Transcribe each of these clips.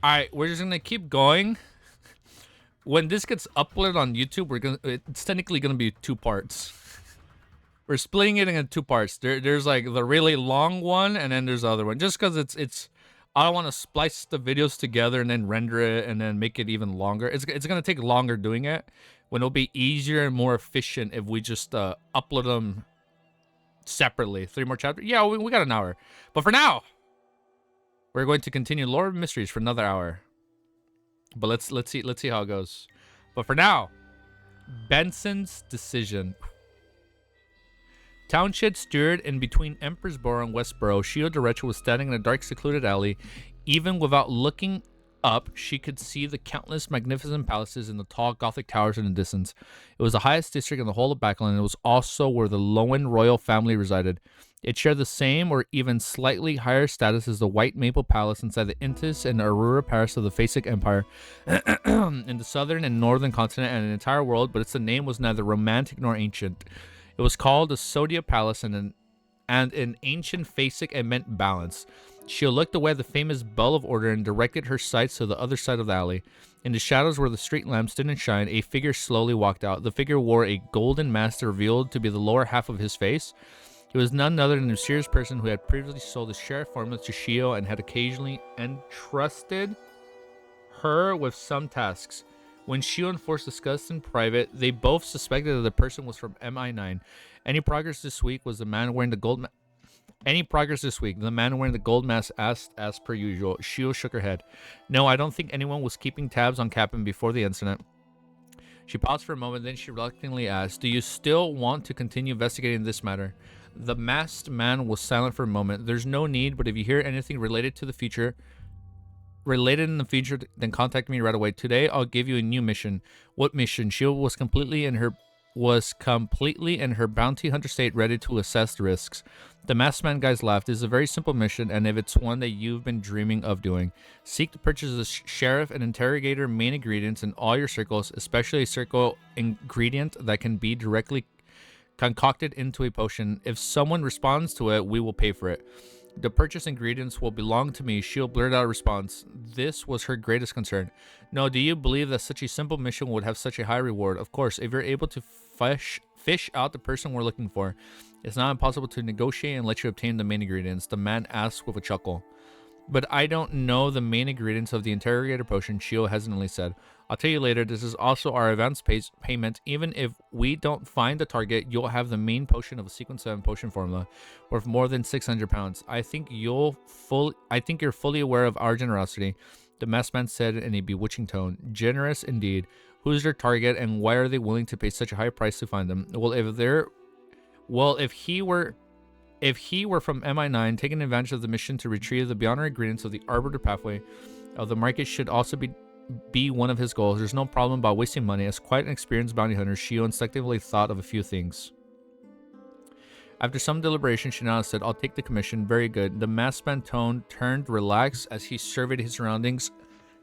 All right, we're just gonna keep going. When this gets uploaded on YouTube, it's technically gonna be 2 parts. We're splitting it into 2 parts. There's like the really long one, and then there's the other one. Just because it's I don't want to splice the videos together and then render it and then make it even longer. It's gonna take longer doing it. When it'll be easier and more efficient if we just upload them separately. 3 more chapters. Yeah, we got an hour. But for now, we're going to continue Lore of Mysteries for another hour. But let's see how it goes. But for now, Benson's decision. Township stood in between Emperorsboro and Westboro. Shio Derecha was standing in a dark, secluded alley. Even without looking up, she could see the countless magnificent palaces and the tall Gothic towers in the distance. It was the highest district in the whole of Backland, and it was also where the Lowen royal family resided. It shared the same or even slightly higher status as the White Maple Palace inside the Intis and Aurora Palace of the Phasic Empire in the southern and northern continent and the entire world, but its name was neither romantic nor ancient. It was called the Sodia Palace, and in ancient Phasic it meant balance. She looked away at the famous Bell of Order and directed her sights to the other side of the alley. In the shadows where the street lamps didn't shine, a figure slowly walked out. The figure wore a golden mask revealed to be the lower half of his face. It was none other than the mysterious person who had previously sold the sheriff formula to Shio and had occasionally entrusted her with some tasks. When Shio and Force discussed in private, they both suspected that the person was from MI9. Any progress this week? The man wearing the gold mask asked as per usual. Shio shook her head. No, I don't think anyone was keeping tabs on Captain before the incident. She paused for a moment, then she reluctantly asked, do you still want to continue investigating this matter? The masked man was silent for a moment. There's no need, but if you hear anything related in the future, then contact me right away. Today, I'll give you a new mission. What mission? She was completely in her bounty hunter state, ready to assess the risks. The masked man guys laughed. This is a very simple mission, and if it's one that you've been dreaming of doing, seek to purchase the sheriff and interrogator main ingredients in all your circles, especially a circle ingredient that can be directly concocted into a potion. If someone responds to it, we will pay for it. The purchased ingredients will belong to me. She'll blurt out a response. This was her greatest concern. No, do you believe that such a simple mission would have such a high reward? Of course, if you're able to fish out the person we're looking for, it's not impossible to negotiate and let you obtain the main ingredients. The man asked with a chuckle. But I don't know the main ingredients of the interrogator potion, Shio hesitantly said. I'll tell you later. This is also our advance payment. Even if we don't find the target, you'll have the main potion of a sequence 7 potion formula worth more than 600 pounds. I think you're fully aware of our generosity, the masked man said in a bewitching tone. Generous indeed. Who's their target, and why are they willing to pay such a high price to find them? If he were from MI9, taking advantage of the mission to retrieve the beyond ingredients of the Arbiter pathway of the market should also be one of his goals. There's no problem about wasting money. As quite an experienced bounty hunter, Shio instinctively thought of a few things. After some deliberation, she now said, I'll take the commission. Very good. The masked man turned relaxed as he surveyed his surroundings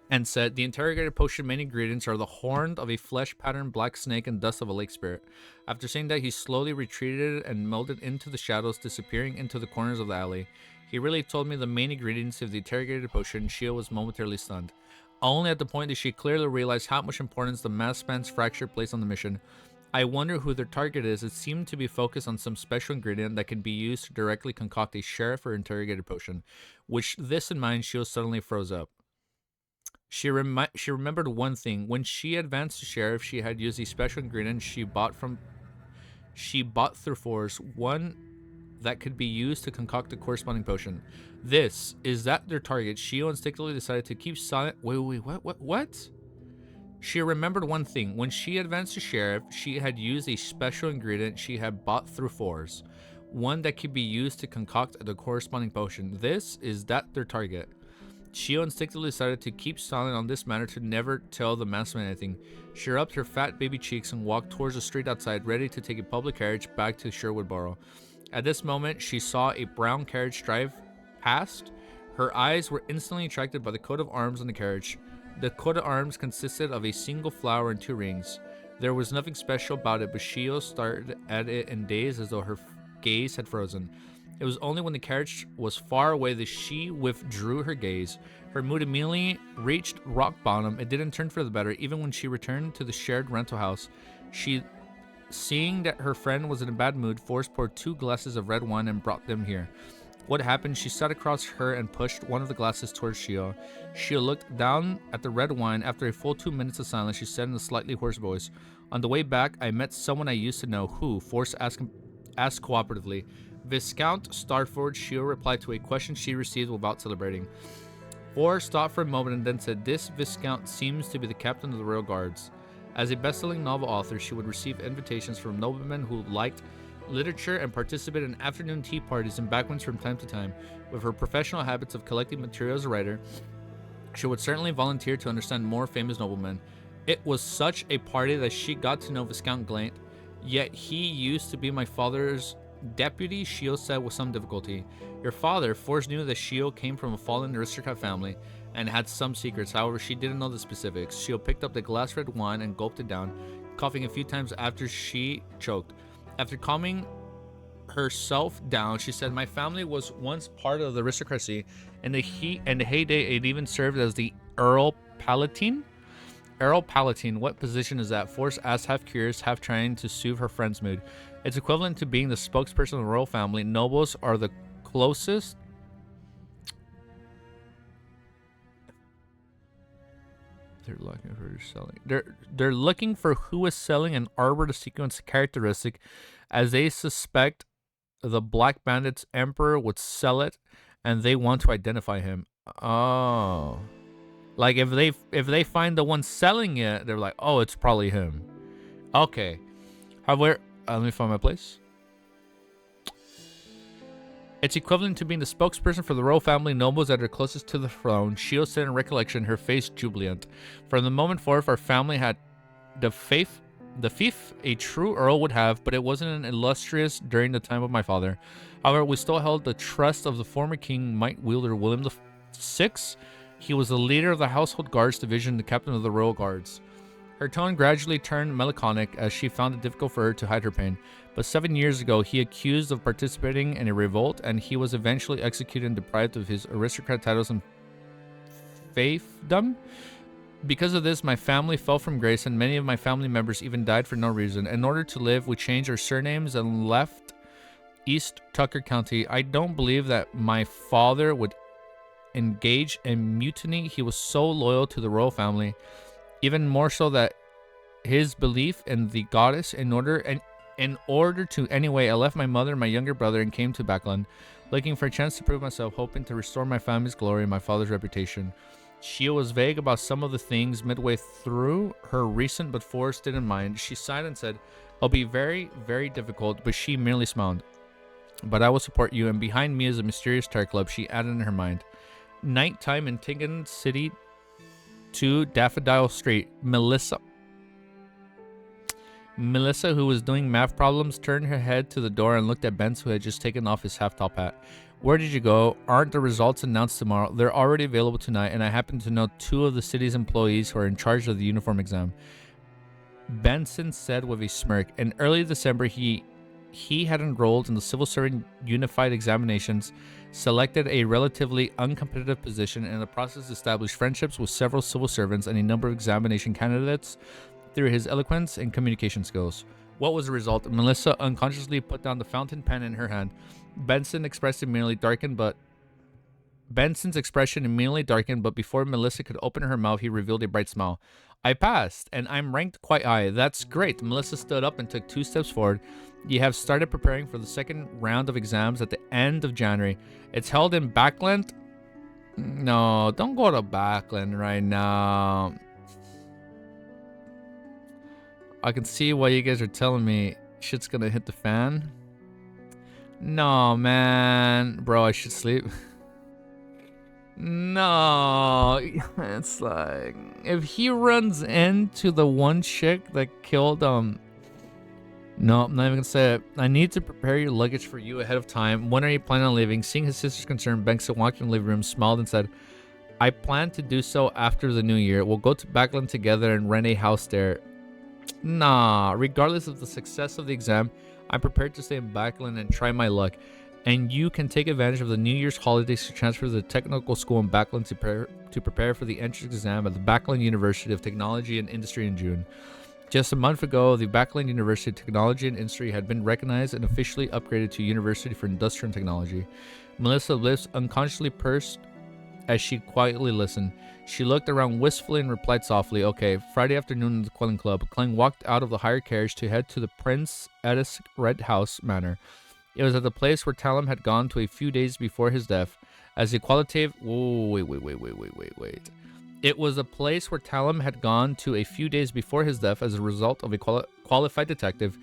and said, the interrogator potion main ingredients are the horn of a flesh-patterned black snake and dust of a lake spirit. After saying that, he slowly retreated and melded into the shadows, disappearing into the corners of the alley. He really told me the main ingredients of the interrogator potion. Shio was momentarily stunned. Only at the point did she clearly realize how much importance the masked man's fracture placed on the mission. I wonder who their target is. It seemed to be focused on some special ingredient that can be used to directly concoct a sheriff or interrogator potion. With this in mind, Shio suddenly froze up. She remembered one thing. When she advanced to sheriff, she had used a special ingredient she bought through Force, one that could be used to concoct a corresponding potion. Is that their target? Shio instinctively decided to keep silent. Wait, what? She remembered one thing. When she advanced to sheriff, she had used a special ingredient she had bought through Force, one that could be used to concoct the corresponding potion. Is that their target? Shio instinctively decided to keep silent on this matter, to never tell the masked man anything. She rubbed her fat baby cheeks and walked towards the street outside, ready to take a public carriage back to Sherwoodboro. At this moment, she saw a brown carriage drive past. Her eyes were instantly attracted by the coat of arms on the carriage. The coat of arms consisted of a single flower and 2 rings. There was nothing special about it, but Shio stared at it in daze as though her gaze had frozen. It was only when the carriage was far away that she withdrew her gaze. Her mood immediately reached rock bottom. It didn't turn for the better. Even when she returned to the shared rental house, she, seeing that her friend was in a bad mood, forced poured 2 glasses of red wine and brought them here. What happened? She sat across her and pushed one of the glasses towards Shio. Shio looked down at the red wine. After a full 2 minutes of silence, she said in a slightly hoarse voice, "On the way back, I met someone I used to know." "Who?" Force asked cooperatively. "Viscount Starford," Shio replied to a question she received without celebrating. Force thought for a moment and then said, "This Viscount seems to be the captain of the Royal Guards." As a best-selling novel author, she would receive invitations from noblemen who liked literature and participated in afternoon tea parties and backwinds from time to time. With her professional habits of collecting material as a writer, she would certainly volunteer to understand more famous noblemen. It was such a party that she got to know Viscount Glant, yet he used to be my father's deputy, Shio said with some difficulty. Your father, Force knew that Shio came from a fallen aristocrat family and had some secrets. However, she didn't know the specifics. Shio picked up the glass red wine and gulped it down, coughing a few times after she choked. After calming herself down, she said, "My family was once part of the aristocracy. In the heyday, it even served as the Earl Palatine." Earl Palatine, what position is that? Force asked, half curious, half trying to soothe her friend's mood. It's equivalent to being the spokesperson of the royal family. Nobles are the closest. They're looking for selling. They're looking for who is selling an arbor to sequence characteristic, as they suspect the Black Bandit's emperor would sell it, and they want to identify him. Oh, like if they find the one selling it, they're like, oh, it's probably him. Okay. However, let me find my place. It's equivalent to being the spokesperson for the royal family, nobles that are closest to the throne. Shio said in recollection, her face jubilant. From the moment forth, our family had the fief a true earl would have, but it wasn't an illustrious during the time of my father. However, we still held the trust of the former king, might wielder William VI. He was the leader of the household guards division, the captain of the royal guards. Her tone gradually turned melancholic as she found it difficult for her to hide her pain. But 7 years ago, he accused of participating in a revolt, and he was eventually executed and deprived of his aristocrat titles and fiefdom. Because of this, my family fell from grace, and many of my family members even died for no reason. In order to live, we changed our surnames and left East Tucker County. I don't believe that my father would engage in mutiny. He was so loyal to the royal family, even more so that his belief in the goddess. In order to anyway, I left my mother and my younger brother and came to Backland, looking for a chance to prove myself, hoping to restore my family's glory and my father's reputation. Shio was vague about some of the things midway through her recent, but Forrest didn't mind. She sighed and said, "It'll be very, very difficult," but she merely smiled. "But I will support you, and behind me is a mysterious tar club," she added in her mind. Nighttime in Tingan City 2 Daffodil Street. Melissa, who was doing math problems, turned her head to the door and looked at Benson, who had just taken off his half-top hat. "Where did you go? Aren't the results announced tomorrow?" "They're already available tonight, and I happen to know 2 of the city's employees who are in charge of the uniform exam," Benson said with a smirk. In early December, he had enrolled in the Civil Servant Unified Examinations, selected a relatively uncompetitive position, and in the process established friendships with several civil servants and a number of examination candidates through his eloquence and communication skills. What was the result? Melissa unconsciously put down the fountain pen in her hand. Benson's expression immediately darkened, but before Melissa could open her mouth, he revealed a bright smile. "I passed, and I'm ranked quite high." "That's great." Melissa stood up and took 2 steps forward. "You have started preparing for the second round of exams at the end of January. It's held in Backland." "No, don't go to Backland right now. I can see why you guys are telling me shit's gonna hit the fan." "No, man. Bro, I should sleep." "No." It's like, if he runs into the one chick that killed, No, I'm not even gonna say it. "I need to prepare your luggage for you ahead of time. When are you planning on leaving?" Seeing his sister's concern, Benson walked in the living room, smiled, and said, "I plan to do so after the new year. We'll go to Backland together and rent a house there." "Nah, regardless of the success of the exam, I'm prepared to stay in Backland and try my luck. and you can take advantage of the New Year's holidays to transfer to the technical school in Backlund to prepare for the entrance exam at the Backlund University of Technology and Industry in June. Just a month ago, the Backlund University of Technology and Industry had been recognized and officially upgraded to University for Industrial and Technology. Melissa's lips unconsciously pursed as she quietly listened. She looked around wistfully and replied softly, "Okay." Friday afternoon at the Quelling Club, Clang walked out of the hired carriage to head to the Prince Edis Red House Manor. It was at the place where Talum had gone to a few days before his death. As a qualitative... Wait. It was a place where Talum had gone to a few days before his death as a result of a qualified detective.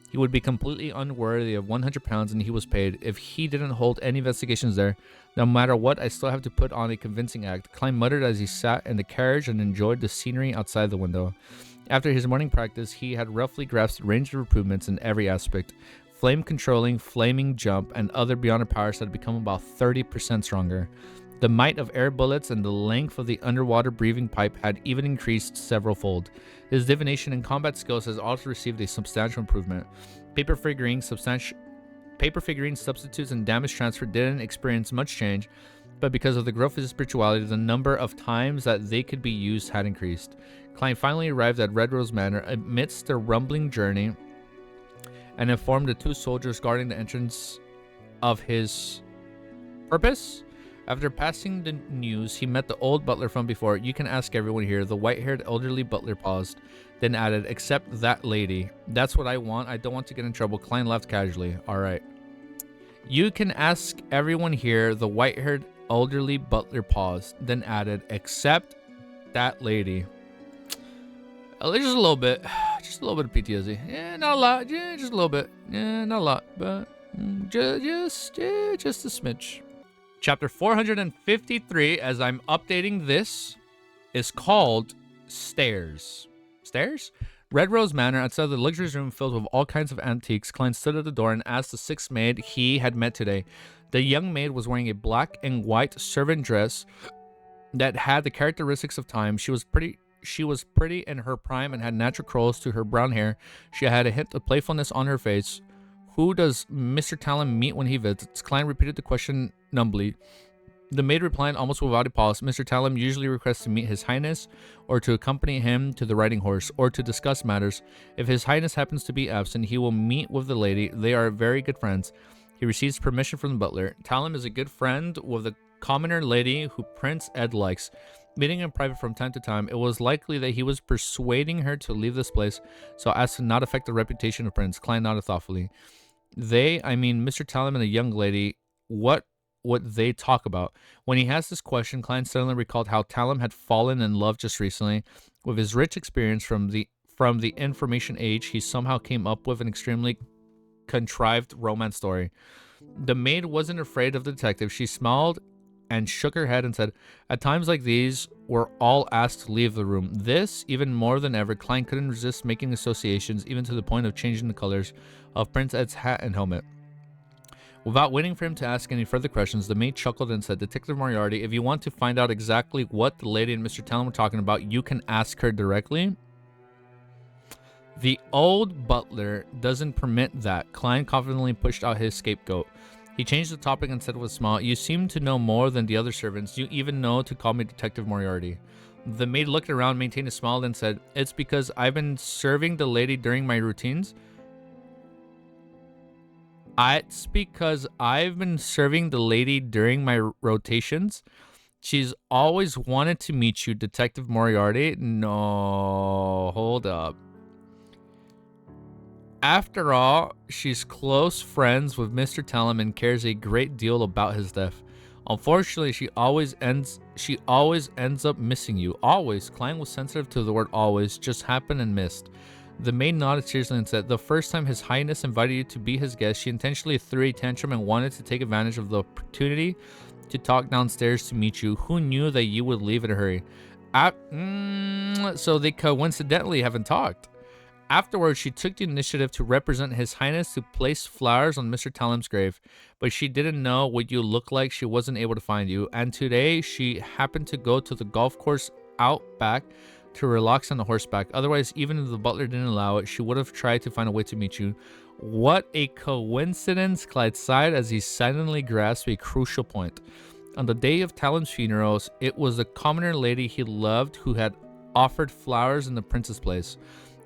He would be completely unworthy of 100 pounds, and he was paid. If he didn't hold any investigations there, no matter what, I still have to put on a convincing act. Klein muttered as he sat in the carriage and enjoyed the scenery outside the window. After his morning practice, he had roughly grasped the range of improvements in every aspect. Flame controlling, flaming jump, and other beyond powers had become about 30% stronger. The might of air bullets and the length of the underwater breathing pipe had even increased several fold. His divination and combat skills has also received a substantial improvement. Paper figurine substitutes and damage transfer didn't experience much change, but because of the growth of his spirituality, the number of times that they could be used had increased. Klein finally arrived at Red Rose Manor amidst their rumbling journey and informed the two soldiers guarding the entrance of his purpose. After passing the news, he met the old butler from before. "You can ask everyone here." The white-haired elderly butler paused, then added, "Except that lady." "That's what I want. I don't want to get in trouble." Klein laughed casually. "All right." "You can ask everyone here." The white-haired elderly butler paused, then added, "Except that lady." Just a little bit. Just a little bit of PTSD. Yeah, not a lot. Yeah, just a little bit. Yeah, not a lot, but just a smidge. Chapter 453, as I'm updating this, is called Stairs. Stairs? Red Rose Manor, outside the luxurious room filled with all kinds of antiques. Klein stood at the door and asked the sixth maid he had met today. The young maid was wearing a black and white servant dress that had the characteristics of time. She was pretty in her prime and had natural curls to her brown hair. She had a hint of playfulness on her face. "Who does Mr. Talon meet when he visits?" Klein repeated the question numbly. The maid replied almost without a pause, "Mr. Talon usually requests to meet His Highness, or to accompany him to the riding horse, or to discuss matters. If His Highness happens to be absent, he will meet with the lady. They are very good friends." He receives permission from the butler. "Talon is a good friend with the commoner lady who Prince Ed likes. Meeting in private from time to time, it was likely that he was persuading her to leave this place so as to not affect the reputation of Prince." Klein nodded thoughtfully. I mean Mr. Talon and the young lady, what would they talk about? When he asked this question, Klein suddenly recalled how Talon had fallen in love just recently. With his rich experience from the information age, he somehow came up with an extremely contrived romance story. The maid wasn't afraid of the detective. She smiled and shook her head and said, "At times like these, we're all asked to leave the room." This, even more than ever, Klein couldn't resist making associations, even to the point of changing the colors of Prince Ed's hat and helmet. Without waiting for him to ask any further questions, the maid chuckled and said, "Detective Moriarty, if you want to find out exactly what the lady and Mr. Talon were talking about, you can ask her directly." "The old butler doesn't permit that." Klein confidently pushed out his scapegoat. He changed the topic and said with a smile, "You seem to know more than the other servants. You even know to call me Detective Moriarty." The maid looked around, maintained a smile, then said, "It's because I've been serving the lady during my routines." "It's because I've been serving the lady during my rotations. She's always wanted to meet you, Detective Moriarty." "No, hold up. After all, she's close friends with Mr. Talon and cares a great deal about his death. Unfortunately, she always ends up missing you." "Always." Klein was sensitive to the word "always," just happened and missed. The maid nodded seriously and said, "The first time His Highness invited you to be his guest, she intentionally threw a tantrum and wanted to take advantage of the opportunity to talk downstairs to meet you. Who knew that you would leave in a hurry?" So they coincidentally haven't talked. Afterwards, she took the initiative to represent His Highness to place flowers on Mr. Talon's grave, but she didn't know what you looked like. She wasn't able to find you, and today she happened to go to the golf course out back to relax on the horseback. Otherwise, even if the butler didn't allow it, she would have tried to find a way to meet you. What a coincidence, Clyde sighed as he silently grasped a crucial point. On the day of Talon's funerals, it was the commoner lady he loved who had offered flowers in the prince's place.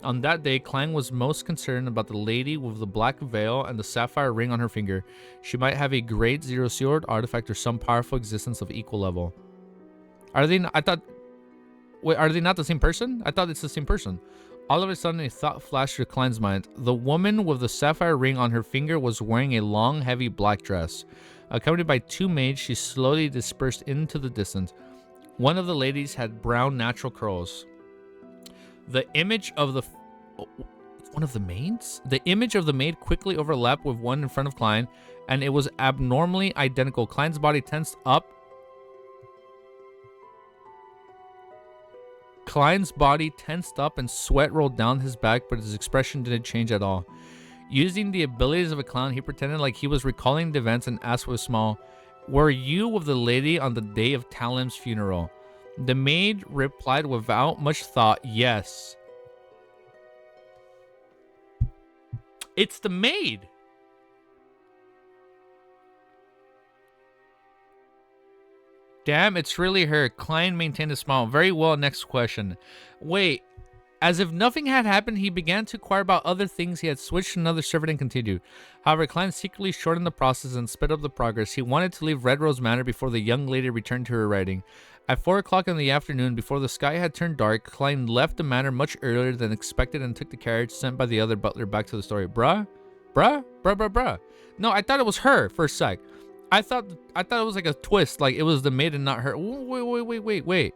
On that day, Clang was most concerned about the lady with the black veil and the sapphire ring on her finger. She might have a grade 0 sealed artifact or some powerful existence of equal level. Are they not, are they not the same person? I thought it's the same person. All of a sudden, a thought flashed through Klein's mind. The woman with the sapphire ring on her finger was wearing a long, heavy black dress. Accompanied by 2 maids, she slowly dispersed into the distance. One of the ladies had brown, natural curls. The image of the... one of the maids? The image of the maid quickly overlapped with one in front of Klein, and it was abnormally identical. Klein's body tensed up. Klein's body tensed up and sweat rolled down his back, but his expression didn't change at all. Using the abilities of a clown, he pretended like he was recalling the events and asked with a smile, "Were you with the lady on the day of Talim's funeral?" The maid replied without much thought, "Yes." It's the maid! Damn, it's really her. Klein maintained a smile. Very well, next question. Wait, as if nothing had happened, he began to inquire about other things. He had switched to another servant and continued. However, Klein secretly shortened the process and sped up the progress. He wanted to leave Red Rose Manor before the young lady returned to her writing. At 4 o'clock in the afternoon, before the sky had turned dark, Klein left the manor much earlier than expected and took the carriage sent by the other butler back to the story. Bruh? No, I thought it was her for a sec. I thought it was like a twist, like it was the maid and not her. Wait.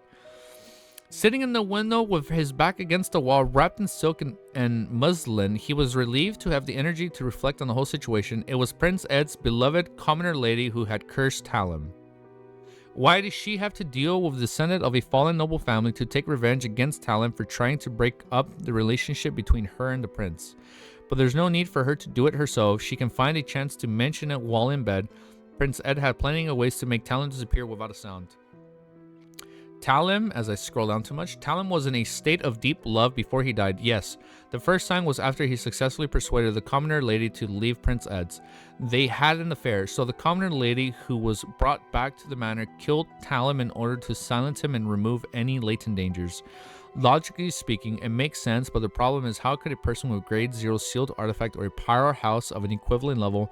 Sitting in the window with his back against the wall, wrapped in silk and muslin, he was relieved to have the energy to reflect on the whole situation. It was Prince Ed's beloved commoner lady who had cursed Talim. Why did she have to deal with the descendant of a fallen noble family to take revenge against Talim for trying to break up the relationship between her and the prince? But there's no need for her to do it herself. She can find a chance to mention it while in bed. Prince Ed had plenty of ways to make Talim disappear without a sound. Talim, as I scroll down too much, Talim was in a state of deep love before he died. Yes, the first time was after he successfully persuaded the commoner lady to leave Prince Ed's. They had an affair, so the commoner lady who was brought back to the manor killed Talim in order to silence him and remove any latent dangers. Logically speaking, it makes sense, but the problem is how could a person with grade 0 sealed artifact or a powerhouse of an equivalent level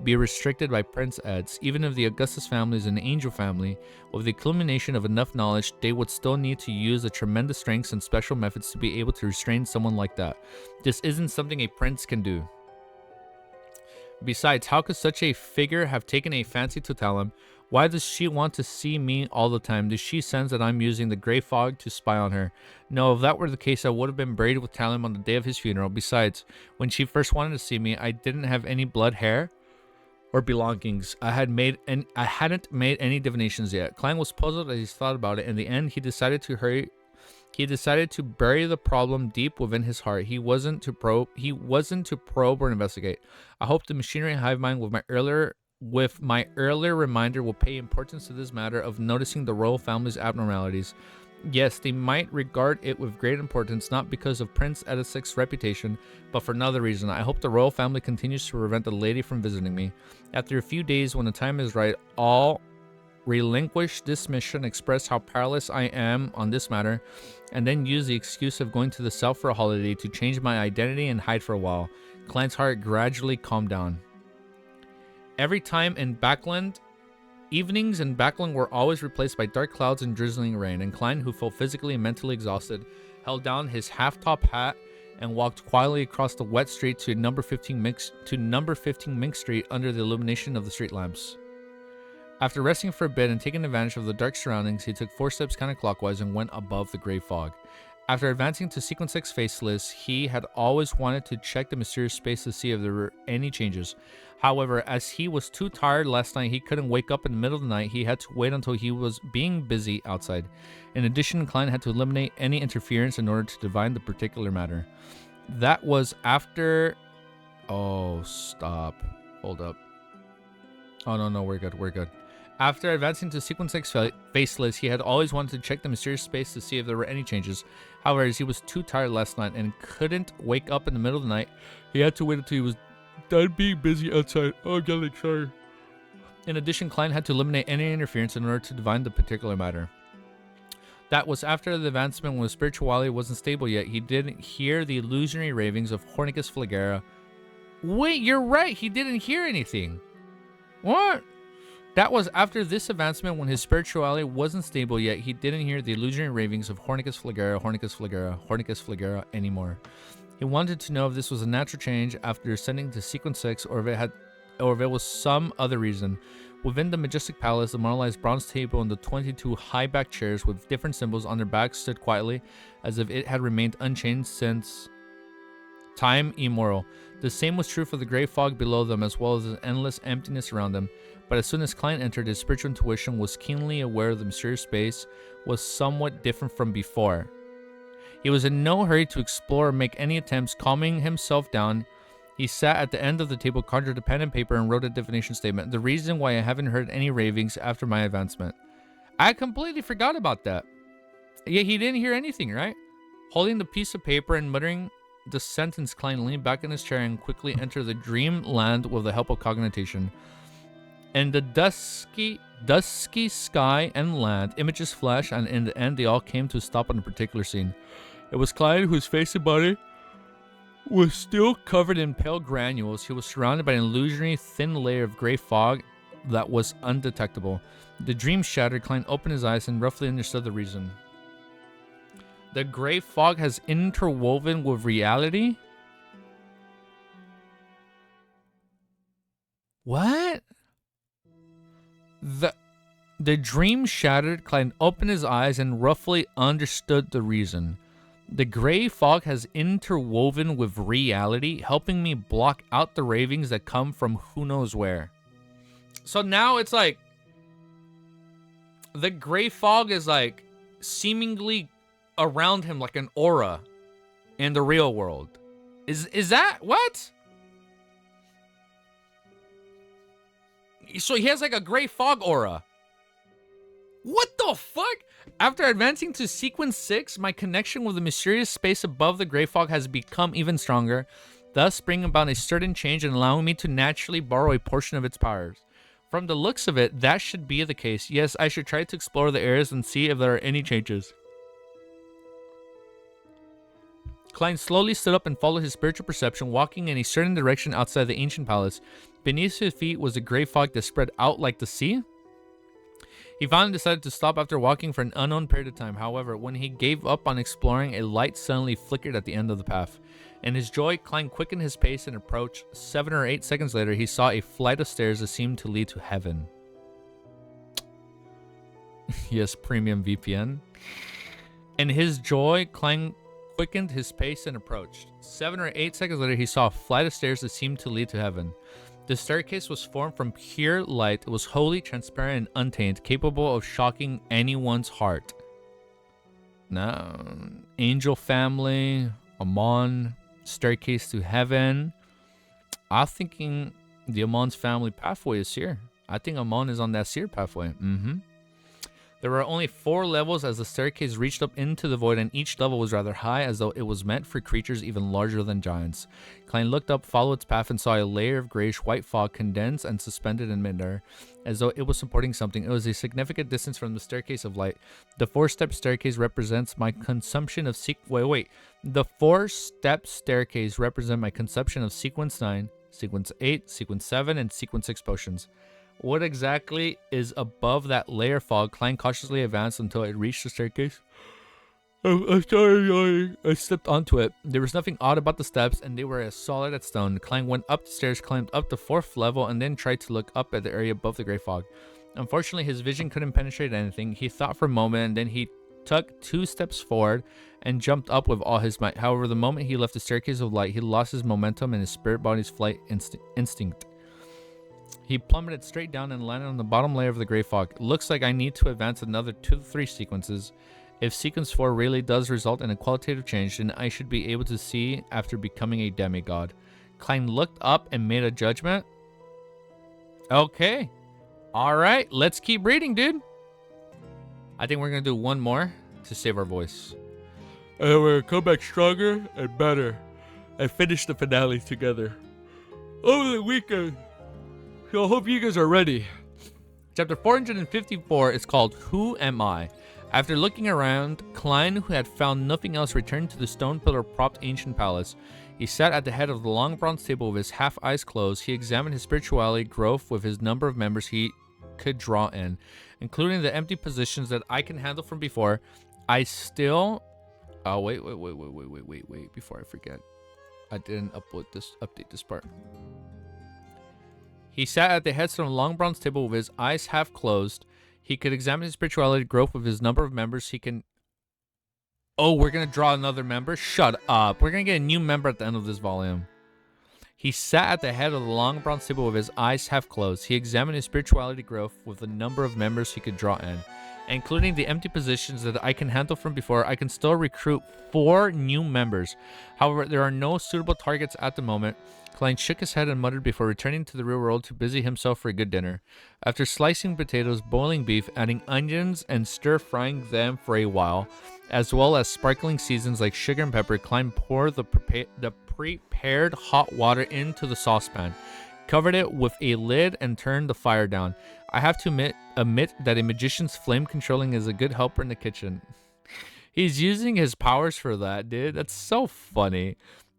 be restricted by Prince Ed's? Even if the Augustus family is an angel family, with the accumulation of enough knowledge, they would still need to use the tremendous strengths and special methods to be able to restrain someone like that. This isn't something a prince can do. Besides, how could such a figure have taken a fancy to Talim? Why does she want to see me all the time? Does she sense that I'm using the gray fog to spy on her? No, if that were the case, I would have been buried with Talim on the day of his funeral. Besides, when she first wanted to see me, I didn't have any blood hair or belongings. I hadn't made any divinations yet. Klein was puzzled as he thought about it. In the end, he decided to bury the problem deep within his heart. He wasn't to probe or investigate. I hope the machinery hive mind with my earlier reminder will pay importance to this matter of noticing the royal family's abnormalities. Yes, they might regard it with great importance, not because of Prince Edisic's reputation, but for another reason. I hope the royal family continues to prevent the lady from visiting me. After a few days, when the time is right, I'll relinquish this mission, express how powerless I am on this matter, and then use the excuse of going to the south for a holiday to change my identity and hide for a while. Klein's heart gradually calmed down. Every time in Backland, evenings in Backland were always replaced by dark clouds and drizzling rain, and Klein, who felt physically and mentally exhausted, held down his half-top hat and walked quietly across the wet street to number 15 Mink Street under the illumination of the street lamps. After resting for a bit and taking advantage of the dark surroundings, he took 4 steps counterclockwise and went above the gray fog. After advancing to Sequence 6 Faceless, he had always wanted to check the mysterious space to see if there were any changes. However, as he was too tired last night, he couldn't wake up in the middle of the night. He had to wait until he was being busy outside. In addition, Klein had to eliminate any interference in order to divine the particular matter. That was after... Oh, stop. Hold up. Oh, no, we're good. After advancing to Sequence 6 Faceless, he had always wanted to check the mysterious space to see if there were any changes. However, as he was too tired last night and couldn't wake up in the middle of the night, he had to wait until he was done being busy outside. Oh, golly, sorry. In addition, Klein had to eliminate any interference in order to divine the particular matter. That was after the advancement when his spirituality wasn't stable yet. He didn't hear the illusionary ravings of Hornicus Flagera. Wait, you're right. He didn't hear anything. What? That was after this advancement when his spirituality wasn't stable yet. He didn't hear the illusionary ravings of Hornicus Flagera, Hornicus Flagera, Hornicus Flagera anymore. He wanted to know if this was a natural change after ascending to Sequence 6 or if it was some other reason. Within the majestic palace, the monolized bronze table and the 22 high-backed chairs with different symbols on their backs stood quietly as if it had remained unchanged since time immemorial. The same was true for the gray fog below them as well as the endless emptiness around them. But as soon as Klein entered, his spiritual intuition was keenly aware the mysterious space was somewhat different from before. He was in no hurry to explore or make any attempts. Calming himself down, he sat at the end of the table, conjured a pen and paper, and wrote a divination statement. The reason why I haven't heard any ravings after my advancement. I completely forgot about that. Yeah, he didn't hear anything, right? Holding the piece of paper and muttering the sentence, Klein leaned back in his chair and quickly entered the dreamland with the help of cognition. In the dusky sky and land, images flashed, and in the end, they all came to a stop on a particular scene. It was Klein whose face and body was still covered in pale granules. He was surrounded by an illusionary thin layer of gray fog that was undetectable. The dream shattered. Klein opened his eyes and roughly understood the reason. The gray fog has interwoven with reality? What? The dream shattered. Klein opened his eyes and roughly understood the reason. The gray fog has interwoven with reality, helping me block out the ravings that come from who knows where. So now it's like the gray fog is like seemingly around him like an aura in the real world. Is that what? So he has like a gray fog aura. What the fuck? After advancing to Sequence 6, my connection with the mysterious space above the gray fog has become even stronger, thus bringing about a certain change and allowing me to naturally borrow a portion of its powers. From the looks of it, that should be the case. Yes, I should try to explore the areas and see if there are any changes. Klein slowly stood up and followed his spiritual perception, walking in a certain direction outside the ancient palace. Beneath his feet was a gray fog that spread out like the sea. He finally decided to stop after walking for an unknown period of time. However, when he gave up on exploring, a light suddenly flickered at the end of the path. In his joy, Klein quickened his pace and approached. 7 or 8 seconds later, he saw a flight of stairs that seemed to lead to heaven. Yes, premium VPN. In his joy, Klein quickened his pace and approached. 7 or 8 seconds later, he saw a flight of stairs that seemed to lead to heaven. The staircase was formed from pure light. It was wholly transparent and untainted, capable of shocking anyone's heart. Now, angel family, Amon, staircase to heaven. I'm thinking the Amon's family pathway is here. I think Amon is on that seer pathway. There were only 4 levels as the staircase reached up into the void, and each level was rather high, as though it was meant for creatures even larger than giants. Klein looked up, followed its path, and saw a layer of grayish-white fog condensed and suspended in midair, as though it was supporting something. It was a significant distance from the staircase of light. The 4-step staircase represents my consumption of The 4-step staircase represent my consumption of Sequence 9, Sequence 8, Sequence 7, and Sequence 6 potions. What exactly is above that layer of fog? Klein cautiously advanced until it reached the staircase. I stepped onto it. There was nothing odd about the steps, and they were as solid as stone. Klein went up the stairs, climbed up the 4th level, and then tried to look up at the area above the gray fog. Unfortunately, his vision couldn't penetrate anything. He thought for a moment, and then he took 2 steps forward and jumped up with all his might. However, the moment he left the staircase of light, he lost his momentum and his spirit body's flight instinct. He plummeted straight down and landed on the bottom layer of the gray fog. Looks like I need to advance another 2 to 3 sequences. If sequence 4 really does result in a qualitative change, then I should be able to see after becoming a demigod. Klein looked up and made a judgment. Okay. All right, let's keep reading, dude. I think we're gonna do one more to save our voice. And then we're gonna come back stronger and better and finish the finale together over the weekend. So I hope you guys are ready. Chapter 454 is called Who Am I? After looking around, Klein, who had found nothing else, returned to the stone pillar-propped ancient palace. He sat at the head of the long bronze table with his half eyes closed. He examined his spirituality growth with his number of members he could draw in, including the empty positions that I can handle from before. I still... Oh, wait. Before I forget. I didn't update this part. He sat at the head of the long bronze table with his eyes half closed. He could examine his spirituality growth with his number of members he can... Oh, we're going to draw another member? Shut up. We're going to get a new member at the end of this volume. He sat at the head of the long bronze table with his eyes half closed. He examined his spirituality growth with the number of members he could draw in. Including the empty positions that I can handle from before, I can still recruit 4 new members. However, there are no suitable targets at the moment. Klein shook his head and muttered before returning to the real world to busy himself for a good dinner. After slicing potatoes, boiling beef, adding onions, and stir-frying them for a while, as well as sparkling seasons like sugar and pepper, Klein poured the prepared hot water into the saucepan, covered it with a lid, and turned the fire down. I have to admit that a magician's flame controlling is a good helper in the kitchen. He's using his powers for that, dude. That's so funny.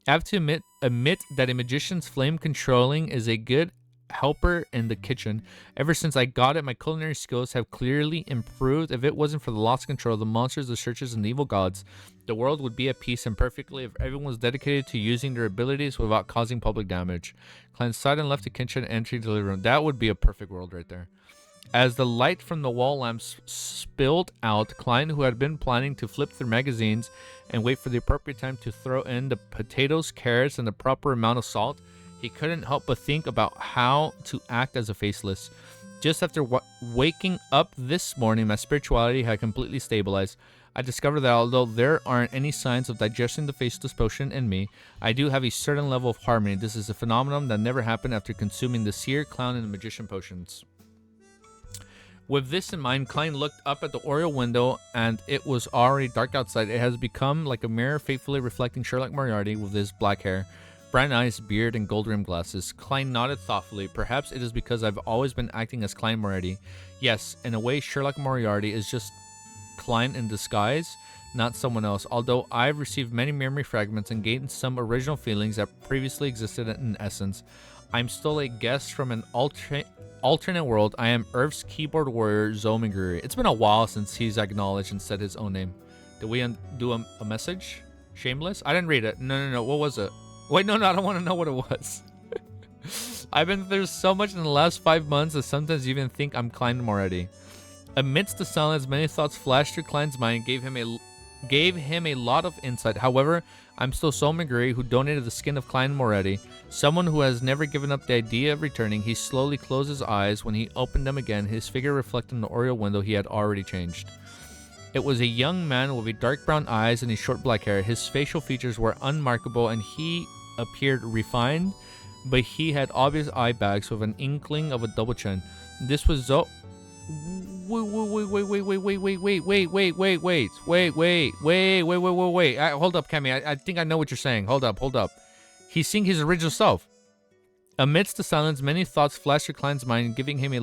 I have to admit that a magician's flame controlling is a good helper in the kitchen. Ever since I got it, my culinary skills have clearly improved. If it wasn't for the lost control, the monsters, the searchers, and the evil gods, the world would be at peace and perfectly if everyone was dedicated to using their abilities without causing public damage. Klein sighed and left the kitchen and entered the living room. That would be a perfect world right there. As the light from the wall lamps spilled out, Klein, who had been planning to flip through magazines and wait for the appropriate time to throw in the potatoes, carrots, and the proper amount of salt, he couldn't help but think about how to act as a faceless. Just after waking up this morning, my spirituality had completely stabilized. I discovered that although there aren't any signs of digesting the faceless potion in me, I do have a certain level of harmony. This is a phenomenon that never happened after consuming the seer, clown, and the magician potions. With this in mind, Klein looked up at the oriel window, and it was already dark outside. It has become like a mirror, faithfully reflecting Sherlock Moriarty with his black hair, brown eyes, beard, and gold-rimmed glasses. Klein nodded thoughtfully. Perhaps it is because I've always been acting as Klein Moriarty. Yes, in a way, Sherlock Moriarty is just Klein in disguise, not someone else. Although I've received many memory fragments and gained some original feelings that previously existed in essence, I'm still a guest from an alternate world. I am Earth's keyboard warrior, Zomiguri. It's been a while since he's acknowledged and said his own name. Did we do a message? Shameless? I didn't read it. No. What was it? Wait, no. I don't want to know what it was. I've been through so much in the last 5 months that sometimes you even think I'm Klein already. Amidst the silence, many thoughts flashed through Klein's mind, gave him a lot of insight. However, I'm still Zomiguri, who donated the skin of Klein Moretti, someone who has never given up the idea of returning. He slowly closed his eyes. When he opened them again, his figure reflected in the oriel window he had already changed. It was a young man with a dark brown eyes and a short black hair. His facial features were unmarkable and he appeared refined, but he had obvious eye bags with an inkling of a double chin. This was Wait. Hold up, Cammy. I think I know what you're saying. Hold up. He's seeing his original self. Amidst the silence, many thoughts flashed through Klein's mind, giving him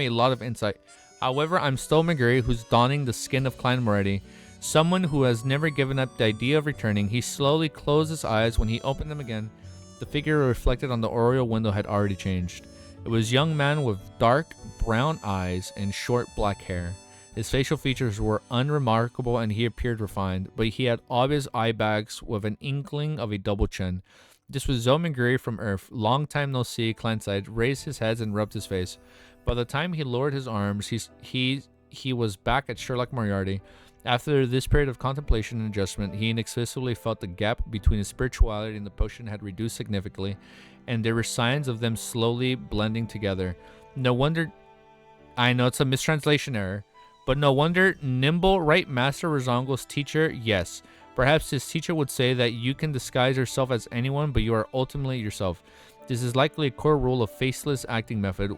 a lot of insight. However, I'm still Meguri, who's donning the skin of Klein Moretti, someone who has never given up the idea of returning. He slowly closed his eyes. When he opened them again, the figure reflected on the oriel window had already changed. It was a young man with dark brown eyes and short black hair. His facial features were unremarkable and he appeared refined, but he had obvious eye bags with an inkling of a double chin. This was Zomiguri from Earth. Long time no see, Klein sighed, raised his head and rubbed his face. By the time he lowered his arms, he was back at Sherlock Moriarty. After this period of contemplation and adjustment, he inexplicably felt the gap between his spirituality and the potion had reduced significantly, and there were signs of them slowly blending together. No wonder... I know it's a mistranslation error, but no wonder nimble right Master Rozongo's teacher, yes. Perhaps his teacher would say that you can disguise yourself as anyone, but you are ultimately yourself. This is likely a core rule of faceless acting method.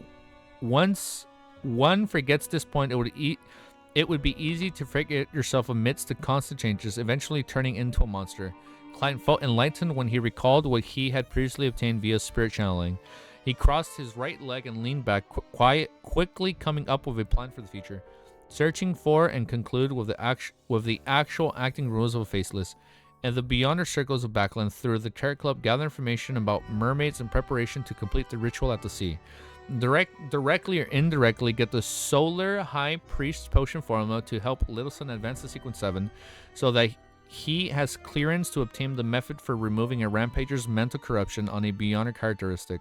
Once one forgets this point, it would be easy to forget yourself amidst the constant changes, eventually turning into a monster. Klein felt enlightened when he recalled what he had previously obtained via spirit channeling. He crossed his right leg and leaned back, quickly coming up with a plan for the future. Searching for and conclude with the actual acting rules of a faceless. And the Beyonder circles of Backland through the Carrot Club, gather information about mermaids in preparation to complete the ritual at the sea. Directly or indirectly, get the Solar High Priest potion formula to help Little Sun advance to sequence 7, so that he has clearance to obtain the method for removing a rampager's mental corruption on a Beyonder characteristic.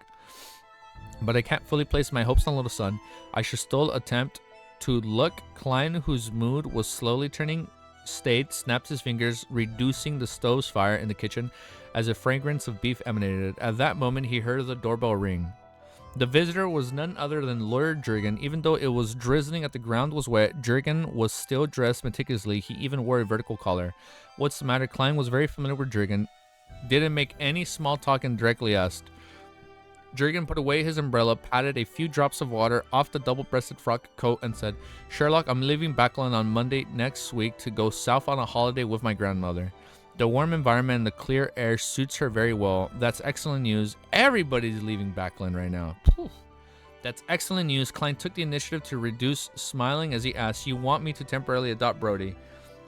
But I can't fully place my hopes on Little Sun. I should still attempt to look. Klein, whose mood was slowly turning stayed, snapped his fingers, reducing the stove's fire in the kitchen as a fragrance of beef emanated. At that moment, he heard the doorbell ring. The visitor was none other than Lawyer Jurgen. Even though it was drizzling and the ground was wet, Jurgen was still dressed meticulously. He even wore a vertical collar. What's the matter? Klein was very familiar with Jurgen. Didn't make any small talk and directly asked. Jurgen put away his umbrella, patted a few drops of water off the double-breasted frock coat, and said, Sherlock, I'm leaving Backland on Monday next week to go south on a holiday with my grandmother. The warm environment and the clear air suits her very well. That's excellent news. Everybody's leaving Backland right now. Whew. That's excellent news. Klein took the initiative to reduce, smiling as he asked, You want me to temporarily adopt Brody?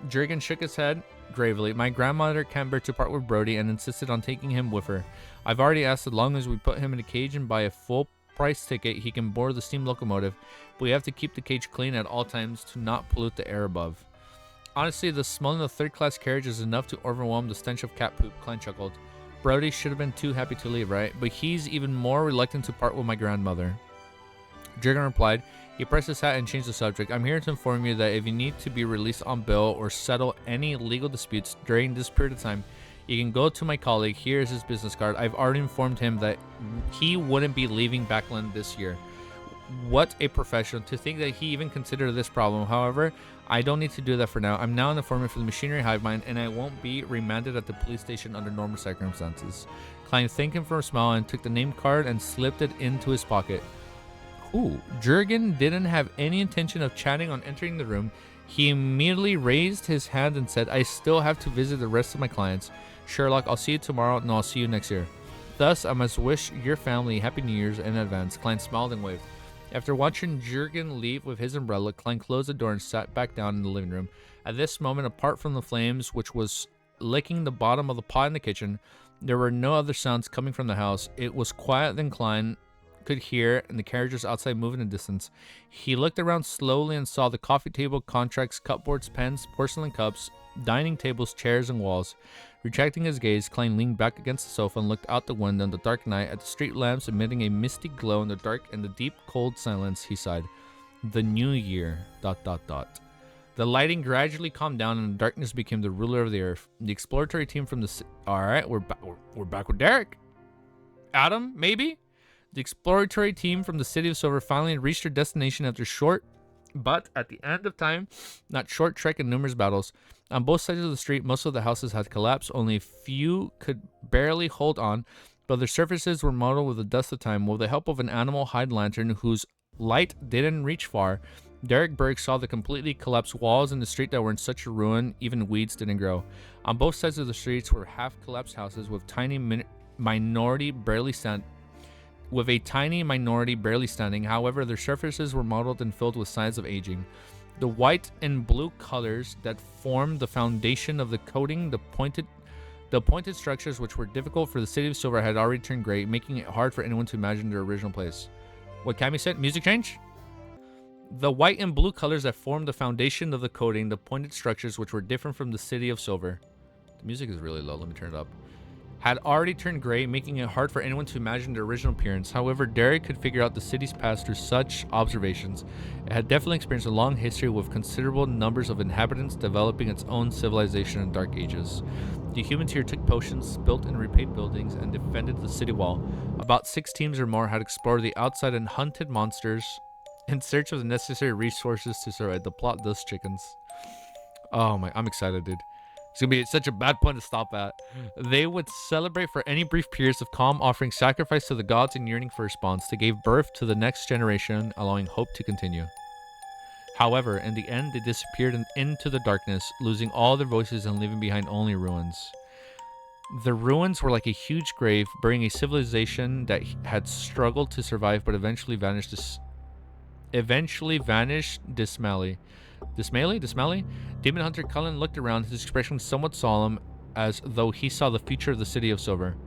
Jurgen shook his head gravely. My grandmother can't bear to part with Brody and insisted on taking him with her. I've already asked as long as we put him in a cage and buy a full price ticket, he can board the steam locomotive, but we have to keep the cage clean at all times to not pollute the air above. Honestly, the smell in the third-class carriage is enough to overwhelm the stench of cat poop, Klein chuckled. Brody should have been too happy to leave, right? But he's even more reluctant to part with my grandmother. Jurgen replied. He pressed his hat and changed the subject. I'm here to inform you that if you need to be released on bail or settle any legal disputes during this period of time, you can go to my colleague. Here's his business card. I've already informed him that he wouldn't be leaving Backland this year. What a professional. To think that he even considered this problem. However, I don't need to do that for now. I'm now an informant for the machinery hive mind, and I won't be remanded at the police station under normal circumstances. Klein thanked him for a smile and took the name card and slipped it into his pocket. Ooh, Jurgen didn't have any intention of chatting on entering the room. He immediately raised his hand and said, I still have to visit the rest of my clients. Sherlock, I'll see you tomorrow, and I'll see you next year. Thus, I must wish your family Happy New Year's in advance. Klein smiled and waved. After watching Jurgen leave with his umbrella, Klein closed the door and sat back down in the living room. At this moment, apart from the flames, which was licking the bottom of the pot in the kitchen, there were no other sounds coming from the house. It was quiet than Klein could hear, and the carriages outside moving in the distance. He looked around slowly and saw the coffee table, contracts, cupboards, pens, porcelain cups, dining tables, chairs, and walls. Retracting his gaze, Klein leaned back against the sofa and looked out the window in the dark night at the street lamps emitting a misty glow in the dark and the deep, cold silence. He sighed. The new year, ... The lighting gradually calmed down and the darkness became the ruler of the earth. The exploratory team from the... Alright, we're back with Derek. Adam, maybe? The exploratory team from the city of Silver finally reached their destination after short, but at the end of time, not short trek and numerous battles. On both sides of the street, most of the houses had collapsed. Only a few could barely hold on, but their surfaces were mottled with the dust of time. With the help of an animal hide lantern whose light didn't reach far, Derek Berg saw the completely collapsed walls in the street that were in such a ruin, even weeds didn't grow. On both sides of the streets were half-collapsed houses with a tiny minority barely standing. However, their surfaces were mottled and filled with signs of aging. The white and blue colors that formed the foundation of the coating, the pointed structures which were difficult for the city of Silver had already turned gray, making it hard for anyone to imagine their original place. What Cammy said? Music change? The white and blue colors that formed the foundation of the coating, the pointed structures which were different from the city of Silver. The music is really low. Let me turn it up. Had already turned gray, making it hard for anyone to imagine their original appearance. However, Derek could figure out the city's past through such observations. It had definitely experienced a long history with considerable numbers of inhabitants developing its own civilization in Dark Ages. The humans here took potions, built and repaid buildings, and defended the city wall. About 6 teams or more had explored the outside and hunted monsters in search of the necessary resources to survive. The plot thus chickens. Oh my, I'm excited, dude. It's gonna be such a bad point to stop at. They would celebrate for any brief periods of calm, offering sacrifice to the gods and yearning for response. They gave birth to the next generation, allowing hope to continue. However, in the end, they disappeared into the darkness, losing all their voices and leaving behind only ruins. The ruins were like a huge grave, burying a civilization that had struggled to survive but eventually vanished dismally. Dismally? Demon Hunter Cullen looked around, his expression somewhat solemn, as though he saw the future of the city of Silver.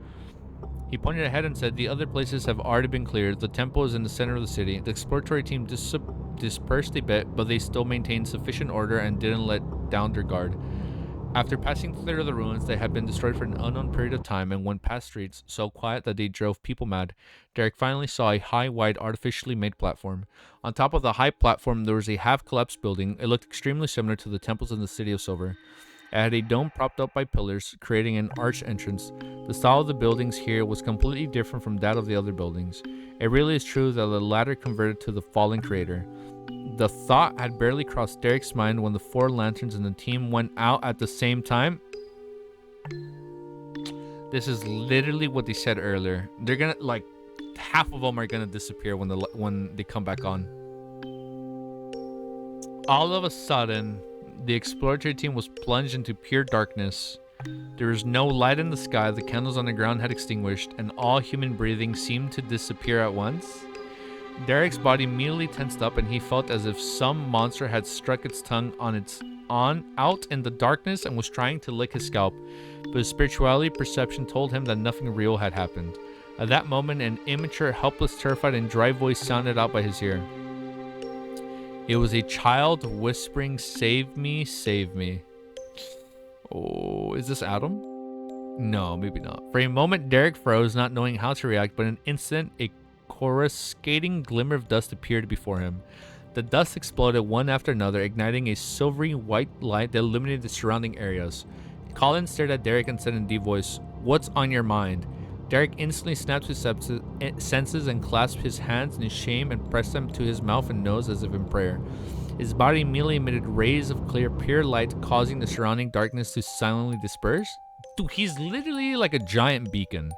He pointed ahead and said, the other places have already been cleared. The temple is in the center of the city. The exploratory team dispersed a bit, but they still maintained sufficient order and didn't let down their guard. After passing clear of the ruins, they had been destroyed for an unknown period of time and went past streets so quiet that they drove people mad. Derek finally saw a high, wide, artificially made platform. On top of the high platform, there was a half-collapsed building. It looked extremely similar to the temples in the City of Silver. It had a dome propped up by pillars, creating an arched entrance. The style of the buildings here was completely different from that of the other buildings. It really is true that the latter converted to the fallen creator. The thought had barely crossed Derek's mind when the 4 lanterns and the team went out at the same time. This is literally what they said earlier. They're gonna, like, half of them are gonna disappear when they come back on. All of a sudden, the exploratory team was plunged into pure darkness. There was no light in the sky, the candles on the ground had extinguished, and all human breathing seemed to disappear at once. Derek's body immediately tensed up, and he felt as if some monster had struck its tongue out in the darkness and was trying to lick his scalp. But his spirituality perception told him that nothing real had happened. At that moment, an immature, helpless, terrified, and dry voice sounded out by his ear. It was a child whispering, "Save me, save me." Oh, is this Adam? No, maybe not. For a moment, Derek froze, not knowing how to react, but in an instant, a coruscating glimmer of dust appeared before him. The dust exploded one after another, igniting a silvery white light that illuminated the surrounding areas. Colin stared at Derek and said in a deep voice, "What's on your mind?" Derek instantly snapped his senses and clasped his hands in his shame and pressed them to his mouth and nose as if in prayer. His body immediately emitted rays of clear, pure light, causing the surrounding darkness to silently disperse. Dude, he's literally like a giant beacon.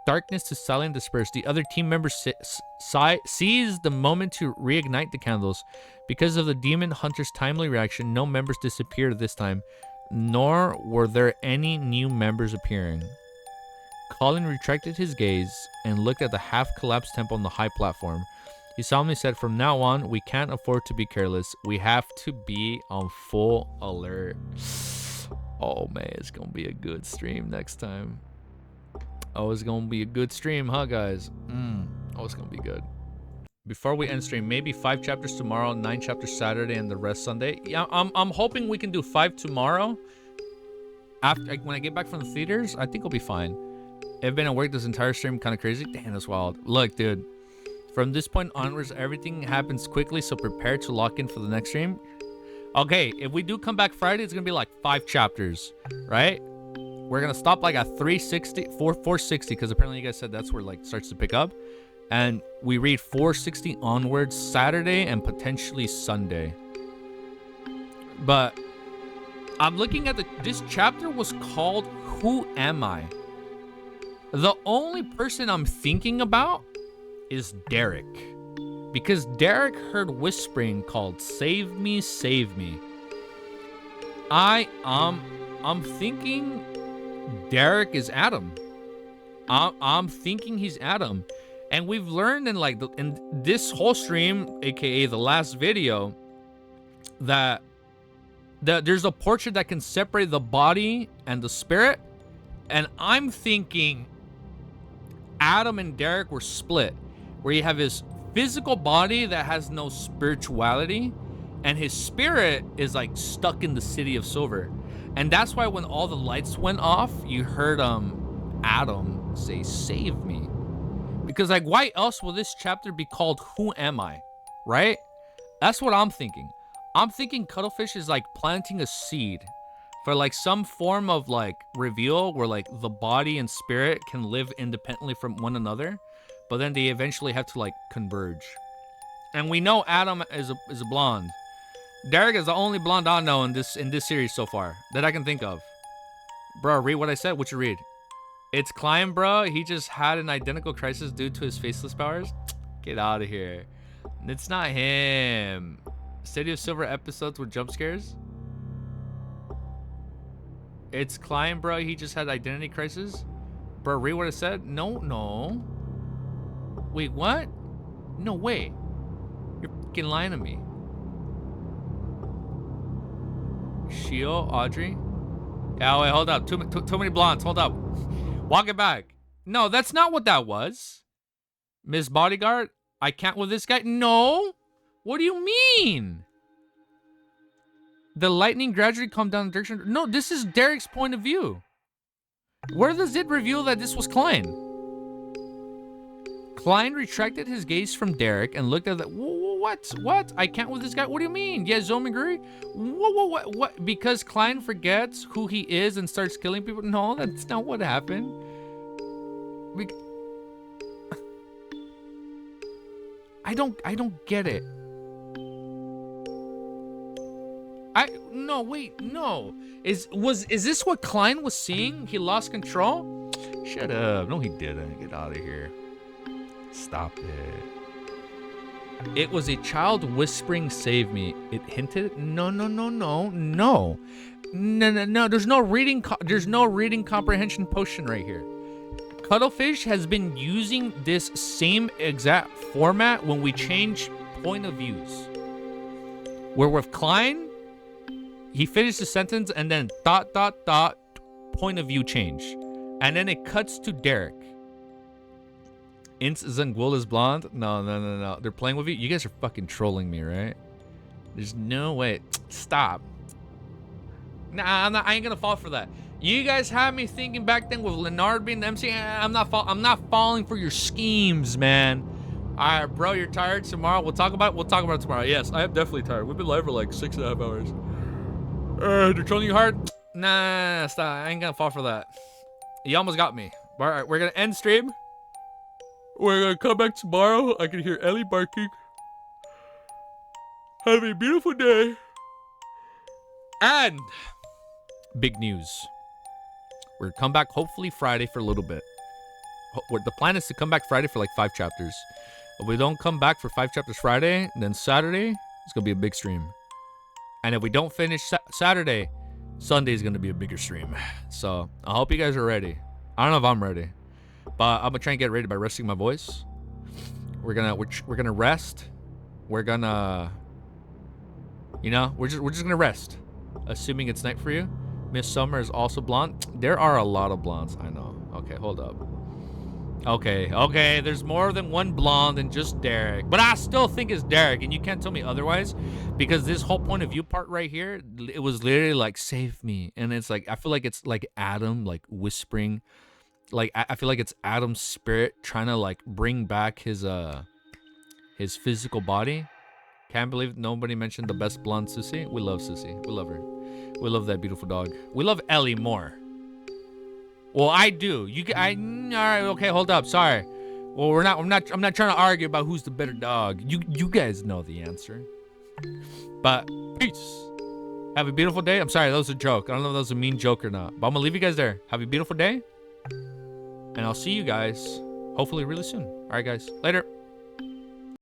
Darkness to silently disperse. The other team members seized the moment to reignite the candles. Because of the demon hunter's timely reaction, no members disappeared this time, nor were there any new members appearing. Colin retracted his gaze and looked at the half-collapsed temple on the high platform. He solemnly said, "From now on, we can't afford to be careless. We have to be on full alert." Oh man, it's gonna be a good stream next time. Oh, it's gonna be a good stream, huh, guys? Oh, it's gonna be good. Before we end stream, maybe 5 chapters tomorrow, 9 chapters Saturday, and the rest Sunday. Yeah, I'm hoping we can do 5 tomorrow. After when I get back from the theaters, I think I'll be fine. I've been at work this entire stream, kind of crazy. Damn, that's wild. Look, dude. From this point onwards, everything happens quickly, so prepare to lock in for the next stream. Okay, if we do come back Friday, it's gonna be like 5 chapters, right? We're gonna stop like at 460, because apparently you guys said that's where like starts to pick up. And we read 460 onwards Saturday and potentially Sunday. But I'm looking at this chapter was called "Who Am I?" The only person I'm thinking about is Derek, because Derek heard whispering called "Save me, save me." I'm thinking Derek is Adam. I'm thinking he's Adam, and we've learned in this whole stream, aka the last video, that there's a portrait that can separate the body and the spirit, and I'm thinking Adam and Derek were split, where you have his physical body that has no spirituality, and his spirit is like stuck in the City of Silver. And that's why when all the lights went off, you heard Adam say, "Save me." Because like, why else will this chapter be called "Who Am I?" Right? That's what I'm thinking. I'm thinking Cuttlefish is like planting a seed for like some form of like reveal where like the body and spirit can live independently from one another, but then they eventually have to like converge. And we know Adam is a blonde. Derek is the only blonde I know in this series so far that I can think of. Bro, read what I said. What you read? It's Klein, bro. He just had an identical crisis due to his faceless powers. Get out of here. It's not him. City of Silver episodes with jump scares. It's Klein, bro. He just had identity crisis. Bro, read what I said. No. Wait, what? No way. You're fucking lying to me. Shio, Audrey. Yeah, wait, hold up. Too many blondes. Hold up. Walk it back. No, that's not what that was. Miss Bodyguard, I can't with this guy. No. What do you mean? The lightning gradually calmed down the direction. No, this is Derek's point of view. Where does it reveal that this was Klein? Klein retracted his gaze from Derek and looked at the... What? I can't with this guy? What do you mean? Yeah, Zomaguri? What? Because Klein forgets who he is and starts killing people? No, that's not what happened. I don't get it. No, wait, no. Is this what Klein was seeing? He lost control? Shut up. No, he didn't. Get out of here. Stop it. It was a child whispering, "Save me." It hinted. No. There's no reading. There's no reading comprehension potion right here. Cuttlefish has been using this same exact format when we change point of views. Where with Klein, he finished the sentence and then ... point of view change, and then it cuts to Derek. Ints Zangul is blonde? No. They're playing with you. You guys are fucking trolling me, right? There's no way. Stop. Nah, I ain't gonna fall for that. You guys had me thinking back then with Leonard being the MC. I'm not falling for your schemes, man. All right, bro, you're tired. Tomorrow we'll talk about it tomorrow. Yes, I am definitely tired. We've been live for like 6.5 hours. They're trolling you hard? Nah, stop. I ain't gonna fall for that. You almost got me. All right, we're gonna end stream. We're gonna come back tomorrow. I can hear Ellie barking. Have a beautiful day. And big news. We're gonna come back hopefully Friday for a little bit. The plan is to come back Friday for like 5 chapters. If we don't come back for 5 chapters Friday, then Saturday it's gonna be a big stream. And if we don't finish Saturday, Sunday is gonna be a bigger stream. So I hope you guys are ready. I don't know if I'm ready, but I'm gonna try and get ready by resting my voice. We're gonna rest. We're gonna, we're just gonna rest, assuming it's night for you. Miss Summer is also blonde. There are a lot of blondes. I know. Okay, hold up. Okay. There's more than one blonde than just Derek, but I still think it's Derek, and you can't tell me otherwise, because this whole point of view part right here, it was literally like save me, and it's like I feel like it's like Adam like whispering. Like I feel like it's Adam's spirit trying to like bring back his physical body. Can't believe nobody mentioned the best blonde Susie. We love Susie. We love her. We love that beautiful dog. We love Ellie more. Well, I do. All right. Okay, hold up. Sorry. Well, I'm not trying to argue about who's the better dog. You guys know the answer. But peace. Have a beautiful day. I'm sorry, that was a joke. I don't know if that was a mean joke or not. But I'm gonna leave you guys there. Have a beautiful day. And I'll see you guys hopefully really soon. All right, guys. Later.